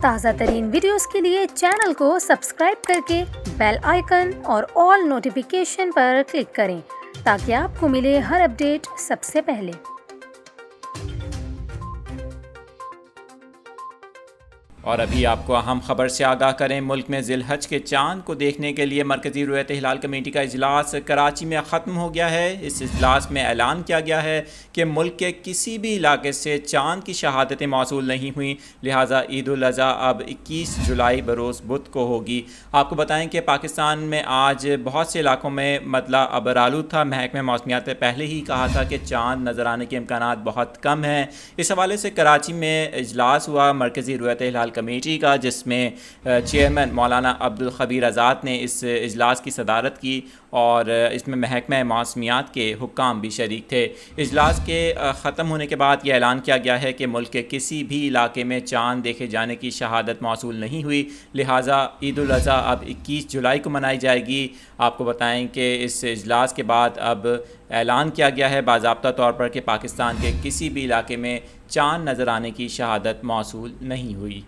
تازہ ترین ویڈیوز کے لیے چینل کو سبسکرائب کر کے بیل آئیکن اور آل نوٹیفیکیشن پر کلک کریں تاکہ آپ کو ملے ہر اپڈیٹ سب سے پہلے۔ اور ابھی آپ کو اہم خبر سے آگاہ کریں، ملک میں ذی الحج کے چاند کو دیکھنے کے لیے مرکزی رؤیت ہلال کمیٹی کا اجلاس کراچی میں ختم ہو گیا ہے۔ اس اجلاس میں اعلان کیا گیا ہے کہ ملک کے کسی بھی علاقے سے چاند کی شہادتیں موصول نہیں ہوئیں، لہٰذا عید الاضحیٰ اب 21 جولائی بروز بدھ کو ہوگی۔ آپ کو بتائیں کہ پاکستان میں آج بہت سے علاقوں میں مطلع ابرآلود تھا۔ محکمہ موسمیات نے پہلے ہی کہا تھا کہ چاند نظر آنے کے امکانات بہت کم ہیں۔ اس حوالے سے کراچی میں اجلاس ہوا مرکزی رؤیت ہلال کمیٹی کا، جس میں چیئرمین مولانا عبدالخبیر آزاد نے اس اجلاس کی صدارت کی اور اس میں محکمہ موسمیات کے حکام بھی شریک تھے۔ اجلاس کے ختم ہونے کے بعد یہ اعلان کیا گیا ہے کہ ملک کے کسی بھی علاقے میں چاند دیکھے جانے کی شہادت موصول نہیں ہوئی، لہٰذا عید الاضحیٰ اب 21 جولائی کو منائی جائے گی۔ آپ کو بتائیں کہ اس اجلاس کے بعد اب اعلان کیا گیا ہے باضابطہ طور پر کہ پاکستان کے کسی بھی علاقے میں چاند نظر آنے کی شہادت موصول نہیں ہوئی۔